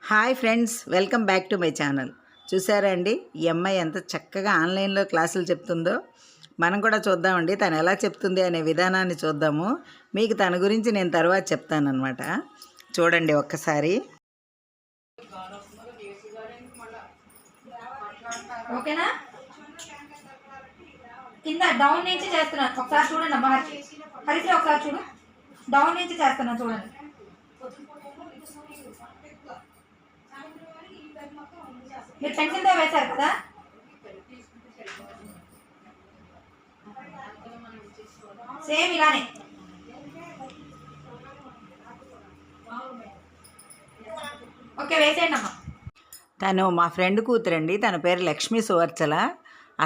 Hi friends, welcome back to my channel. చూసారా అండి, ఈ అమ్మాయి ఎంత చక్కగా ఆన్లైన్లో క్లాసులు చెప్తుందో. మనం కూడా చూద్దామండి, తను ఎలా చెప్తుంది అనే విధానాన్ని చూద్దాము. మీకు తన గురించి నేను తర్వాత చెప్తానన్నమాట. చూడండి ఒక్కసారి. ఓకేనా? కింద డౌన్ నుంచి చేస్తున్నాను, ఒకసారి చూడండి అమ్మా. హరిశ్రీ ఒకసారి చూడు, డౌన్ నుంచి చేస్తున్నాను చూడండి. మీరు పెన్సిల్తో వేశారు కదా, సేమ్ ఇలానే. ఓకే, వేసేయండి అమ్మా. తను మా ఫ్రెండ్ కూతురండి, తన పేరు లక్ష్మీ సువర్చల.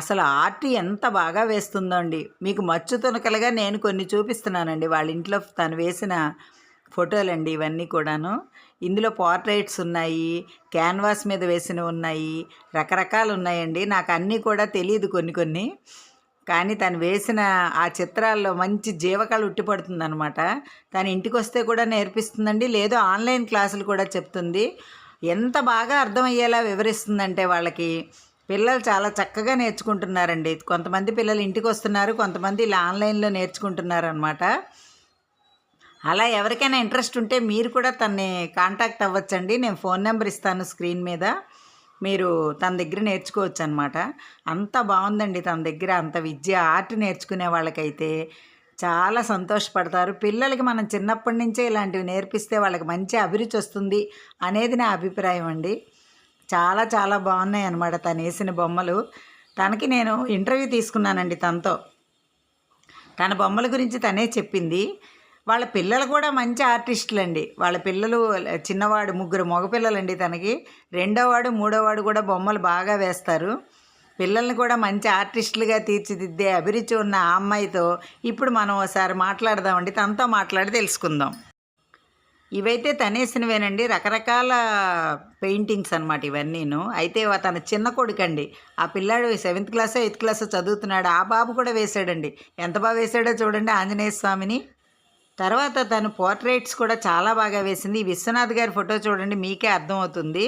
అసలు ఆర్ట్ ఎంత బాగా వేస్తుందో అండి. మీకు మచ్చు తునకలుగా నేను కొన్ని చూపిస్తున్నానండి. వాళ్ళ ఇంట్లో తను వేసిన ఫోటోలండి ఇవన్నీ కూడాను. ఇందులో పోర్ట్రైట్స్ ఉన్నాయి, క్యాన్వాస్ మీద వేసినవి ఉన్నాయి, రకరకాలు ఉన్నాయండి. నాకు అన్నీ కూడా తెలియదు కొన్ని, కానీ తను వేసిన ఆ చిత్రాల్లో మంచి జీవకళ ఉట్టిపడుతుంది అనమాట. తను ఇంటికి వస్తే కూడా నేర్పిస్తుందండి, లేదు ఆన్లైన్ క్లాసులు కూడా చెప్తుంది. ఎంత బాగా అర్థమయ్యేలా వివరిస్తుందంటే వాళ్ళకి పిల్లలు చాలా చక్కగా నేర్చుకుంటున్నారండి. కొంతమంది పిల్లలు ఇంటికి వస్తున్నారు, కొంతమంది ఇలా ఆన్లైన్లో నేర్చుకుంటున్నారు అనమాట. అలా ఎవరికైనా ఇంట్రెస్ట్ ఉంటే మీరు కూడా తనని కాంటాక్ట్ అవ్వచ్చండి. నేను ఫోన్ నెంబర్ ఇస్తాను స్క్రీన్ మీద, మీరు తన దగ్గర నేర్చుకోవచ్చు అనమాట. అంత బాగుందండి తన దగ్గర. అంత విద్య ఆర్ట్ నేర్చుకునే వాళ్ళకైతే చాలా సంతోషపడతారు. పిల్లలకి మనం చిన్నప్పటి నుంచే ఇలాంటివి నేర్పిస్తే వాళ్ళకి మంచి అభిరుచి వస్తుంది అనేది నా అభిప్రాయం అండి. చాలా చాలా బాగున్నాయి అన్నమాట తను వేసిన బొమ్మలు. తనకి నేను ఇంటర్వ్యూ తీసుకున్నానండి తనతో. తన బొమ్మల గురించి తనే చెప్పింది. వాళ్ళ పిల్లలు కూడా మంచి ఆర్టిస్టులు అండి. వాళ్ళ పిల్లలు చిన్నవాడు, 3 మగపిల్లలండి తనకి. 2వ వాడు 3వ వాడు కూడా బొమ్మలు బాగా వేస్తారు. పిల్లల్ని కూడా మంచి ఆర్టిస్టులుగా తీర్చిదిద్దే అభిరుచి ఉన్న ఆ అమ్మాయితో ఇప్పుడు మనం ఒకసారి మాట్లాడదామండి. తనతో మాట్లాడి తెలుసుకుందాం. ఇవైతే తనేసినవేనండి, రకరకాల పెయింటింగ్స్ అనమాట ఇవన్నీను. అయితే తన చిన్న కొడుకండి, ఆ పిల్లాడు 7th క్లాసో 8th క్లాసో చదువుతున్నాడు. ఆ బాబు కూడా వేశాడండి. ఎంత బాగా వేశాడో చూడండి ఆంజనేయ స్వామిని. తర్వాత తను పోర్ట్రేట్స్ కూడా చాలా బాగా వేసింది. విశ్వనాథ్ గారి ఫోటో చూడండి, మీకే అర్థమవుతుంది.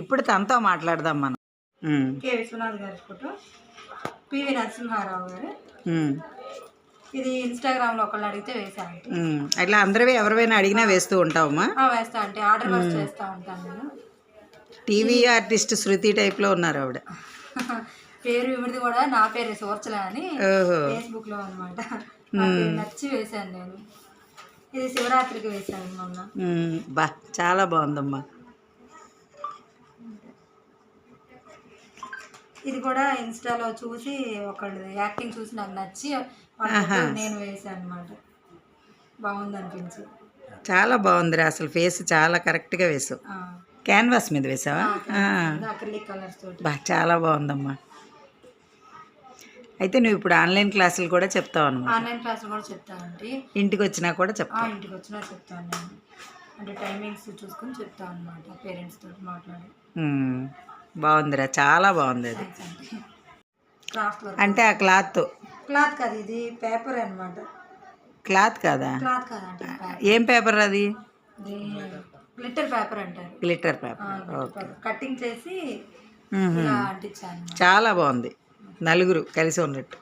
ఇప్పుడు తనతో మాట్లాడదాం మనం. కే విశ్వనాథ్ గారి ఫోటో, పివి నరసింహారావు గారు. ఇది ఇన్స్టాగ్రామ్లో ఒకళ్ళు అడిగితే వేసాను. అట్లా అందరివి ఎవరివైనా అడిగినా వేస్తూ ఉంటావమ్మా? వేస్తా, అంటే ఆర్డర్ వర్క్ చేస్తూ ఉంటాను నేను. టీవీ ఆర్టిస్ట్ శృతి టైప్లో ఉన్నారు ఆవిడ. పేరు ఇవిడిది కూడా నా పేరు సోర్చల అని ఫేస్బుక్లో అనమాట. నచ్చి వేశాను నేను. ఇది శివరాత్రికి వేశాను మొన్న. బా చాలా బాగుందమ్మా. ఇది కూడా ఇన్స్టాలో చూసి ఒకళ్ళు యాక్టింగ్ చూసి నాకు నచ్చి నేను వేసాను అనమాట. బాగుంది అనిపించి. చాలా బాగుందిరా, అసలు ఫేస్ చాలా కరెక్ట్గా వేసావు. క్యాన్వాస్ మీద వేసావా? అక్రిలిక్ కలర్స్ తోటి. బా చాలా బాగుందమ్మా. అయితే నువ్వు ఇప్పుడు ఆన్లైన్ క్లాసులు కూడా చెప్తావు అన్నమాట? ఆన్లైన్ క్లాసులు కూడా చెప్తానండి. ఇంటికి వచ్చినా కూడా చెప్తాను? ఇంటికి వచ్చినా చెప్తాను నేను. అంటే టైమింగ్స్ చూసుకొని చెప్తాను అనమాట, పేరెంట్స్ తోటి మాట్లాడి. బాగుందిరా, చాలా బాగుంది. అది క్రాఫ్ట్ వర్క్ అంటే ఆ క్లాత్ కాదు, ఇది పేపర్ అనమాట. క్లాత్ కాదా? క్లాత్ కాదంటే ఏం పేపర్ అది? గ్లిట్టర్ పేపర్ అంటారు. Glitter paper. కటింగ్ చేసి అంటించాను. చాలా బాగుంది, నలుగురు కలిసి ఉన్నట్టు.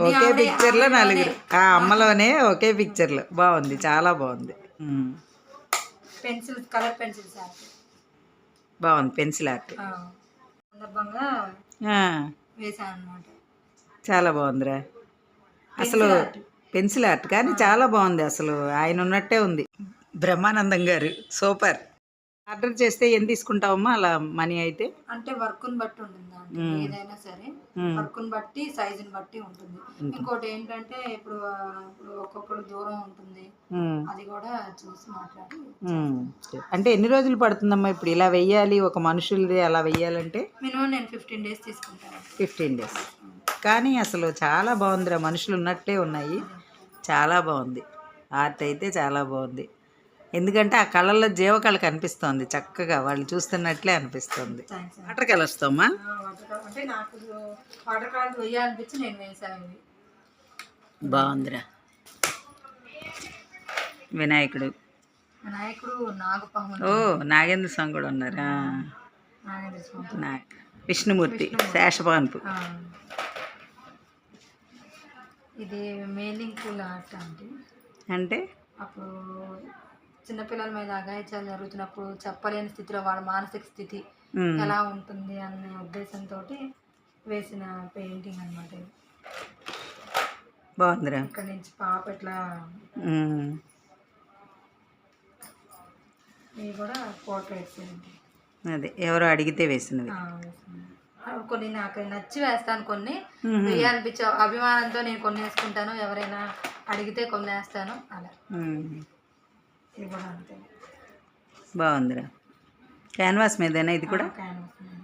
ఒకే పిక్చర్లో నలుగురు, ఆ అమ్మలోనే ఒకే పిక్చర్లో. బాగుంది, చాలా బాగుంది. పెన్సిల్స్, కలర్ పెన్సిల్స్ బాగుంది, పెన్సిల్ ఆర్ట్ సందర్భంగా వేసాను అనమాట. చాలా బాగుందిరా అసలు పెన్సిల్ ఆర్ట్, కానీ చాలా బాగుంది. అసలు ఆయన ఉన్నట్టే ఉంది. బ్రహ్మానందం గారు సూపర్. ఆర్డర్ చేస్తే ఏం తీసుకుంటావమ్మా అలా మనీ? అయితే అంటే వర్క్ని బట్టి ఉంటుంది, ఏదైనా సరే వర్క్ని బట్టి సైజుని బట్టి ఉంటుంది. ఇంకోటి ఏంటంటే ఇప్పుడు ఒక్కొక్కరు దూరం ఉంటుంది, అది కూడా చూసి మాట్లాడి. అంటే ఎన్ని రోజులు పడుతుందమ్మా ఇప్పుడు ఇలా వెయ్యాలి, ఒక మనుషులది అలా వెయ్యాలంటే? మినిమం నేను 15 days తీసుకుంటాను. 15 days. కానీ అసలు చాలా బాగుందిరా, మనుషులు ఉన్నట్టే ఉన్నాయి. చాలా బాగుంది ఆర్ట్ అయితే, చాలా బాగుంది. ఎందుకంటే ఆ కళల్లో జీవకళ కనిపిస్తోంది చక్కగా, వాళ్ళు చూస్తున్నట్లే అనిపిస్తుంది. వాటర్ కలర్స్తో అమ్మా? అంటే నాకు వాటర్ కలర్స్ వేయాలనిపించి నేను వేసాను. బాగుందిరా. వినాయకుడు, వినాయకుడు నాగపాము ఓ నాగేంద్ర స్వామి కూడా ఉన్నారా? నాగేంద్ర స్వామి. నా విష్ణుమూర్తి శేషపాన్పు. ఇది మేలింకుల ఆట అంటే అంటే అప్పుడు చిన్నపిల్లల మీద అఘాయిత్యాలు జరుగుతున్నప్పుడు చెప్పలేని స్థితిలో వాళ్ళ మానసిక స్థితి ఎలా ఉంటుంది అనే ఉద్దేశంతో వేసిన పెయింటింగ్ అన్నమాట ఇది. బాగుందిరా. ఇక్కడ నుంచి పాప ఇట్లా ఇవి కూడా పోర్ట్రేట్స్ అదే ఎవరో అడిగితే వేసినవి. కొన్ని నాకు నచ్చి వేస్తాను, కొన్ని వేయాలనిపించే అభిమానంతో నేను కొన్ని వేసుకుంటాను, ఎవరైనా అడిగితే కొన్ని వేస్తాను అలా. ఇది కూడా అంతే. బాగుందిరా. క్యాన్వాస్ మీదేనా ఇది కూడా? క్యాన్వాస్ మీద.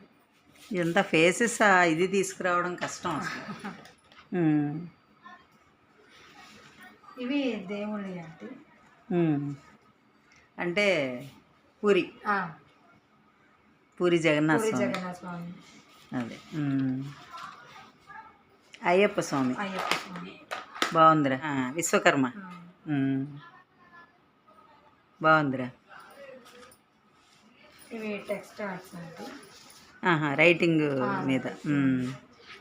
ఇదంతా ఫేసెస్ ఇది తీసుకురావడం కష్టం అసలు. ఇవి దేవుళ్ళి అంటే అంటే పూరి పూరి జగన్నాథ పూరి స్వామి. జగన్నాథ స్వామి. అదే అయ్యప్ప స్వామి. అయ్యప్ప స్వామి బాగుందిరా. విశ్వకర్మ. బాగుందిరా. ఇవి టెక్స్ట్ ఆర్ట్స్ అంటే రైటింగ్ మీద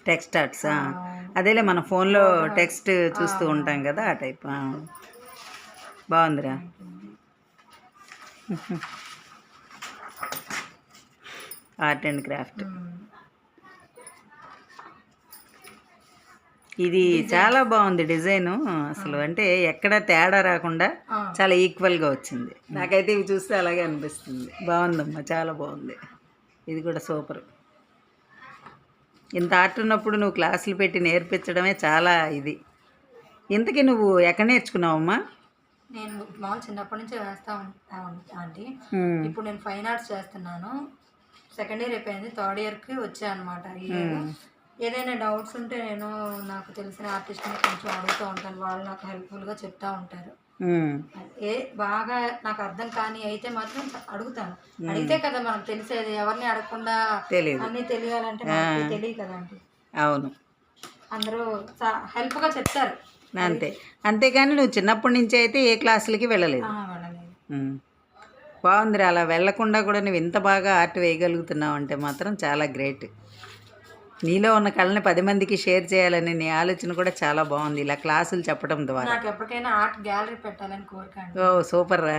టెక్స్ట్ ఆర్ట్స్. అదేలే మన ఫోన్లో టెక్స్ట్ చూస్తూ ఉంటాం కదా ఆ టైప్. బాగుందిరా. Art and craft. ఇది చాలా బాగుంది డిజైను అసలు. అంటే ఎక్కడ తేడా రాకుండా చాలా ఈక్వల్గా వచ్చింది. నాకైతే ఇవి చూస్తే అలాగే అనిపిస్తుంది. బాగుందమ్మా, చాలా బాగుంది. ఇది కూడా సూపర్. ఇంత ఆర్ట్ ఉన్నప్పుడు నువ్వు క్లాసులు పెట్టి నేర్పించడమే చాలా ఇది. ఇంతకీ నువ్వు ఎక్కడ నేర్చుకున్నావమ్మా? నేను మామూలు చిన్నప్పటి నుంచి వేస్తా ఉంటాను ఆంటీ. ఇప్పుడు నేను ఫైన్ ఆర్ట్స్ చేస్తున్నాను. సెకండ్ ఇయర్ అయిపోయింది, థర్డ్ ఇయర్కి వచ్చాను అనమాట. ఏదైనా డౌట్స్ ఉంటే నేను నాకు తెలిసిన ఆర్టిస్ట్ని కొంచెం అడుగుతూ ఉంటాను, వాళ్ళు నాకు హెల్ప్ఫుల్గా చెప్తా ఉంటారు. బాగా నాకు అర్థం కానీ అయితే మాత్రం అడుగుతాను. అడిగితే కదా మనకు తెలిసేది, ఎవరిని అడగకుండా అన్నీ తెలియాలంటే మనకు తెలియదు కదా ఆంటీ. అవును, అందరూ హెల్ప్గా చెప్తారు అంతే. అంతేగాని నువ్వు చిన్నప్పటి నుంచి అయితే ఏ క్లాసులకి వెళ్ళలేదు. బాగుందిరా. అలా వెళ్ళకుండా కూడా నువ్వు ఇంత బాగా ఆర్ట్ వేయగలుగుతున్నావు అంటే మాత్రం చాలా గ్రేట్. నీలో ఉన్న కళని 10 మందికి షేర్ చేయాలని నీ ఆలోచన కూడా చాలా బాగుంది, ఇలా క్లాసులు చెప్పడం ద్వారా. నాకు ఎప్పటికైనా ఆర్ట్ గ్యాలరీ పెట్టాలని కోరిక. ఓ సూపర్ రా.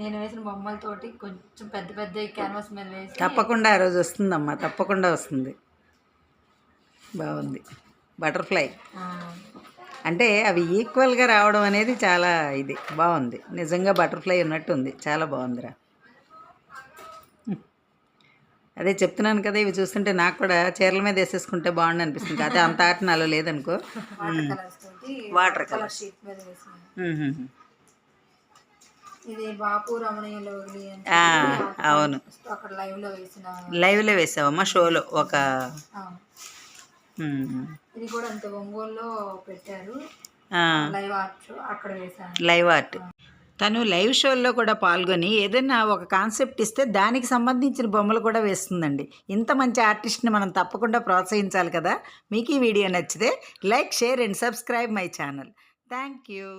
నేను వేసిన బొమ్మలతోటి కొంచెం పెద్ద పెద్ద క్యాన్వాస్ మీద వేసి తప్పకుండా ఆ రోజు వస్తుందమ్మా, తప్పకుండా వస్తుంది. బాగుంది. బటర్ఫ్లై అంటే అవి ఈక్వల్గా రావడం అనేది చాలా ఇది బాగుంది. నిజంగా బటర్ఫ్లై ఉన్నట్టు ఉంది, చాలా బాగుందిరా. అదే చెప్తున్నాను కదా, ఇవి చూస్తుంటే నాకు కూడా చీరల మీద వేసేసుకుంటే బాగుండు అనిపిస్తుంది. అదే అంత ఆర్ట్ నాలో లేదనుకో. వాటర్ కలర్ షీట్ మీద వేసాను. ఇది బాపు రమణీయులు అవును, అక్కడ లైవ్లో వేసిన. లైవ్లో వేసావమ్మా, షోలో ఒక. ఇది కూడా అంతే, ఒంగోలులో పెట్టారు లైవ్ ఆర్ట్, అక్కడ వేసాను. Live art. తను లైవ్ షోల్లో కూడా పాల్గొని ఏదైనా ఒక కాన్సెప్ట్ ఇస్తే దానికి సంబంధించిన బొమ్మలు కూడా వేస్తుందండి. ఇంత మంచి ఆర్టిస్ట్ని మనం తప్పకుండా ప్రోత్సహించాలి కదా. మీకు ఈ వీడియో నచ్చితే like, share and subscribe my channel. Thank you.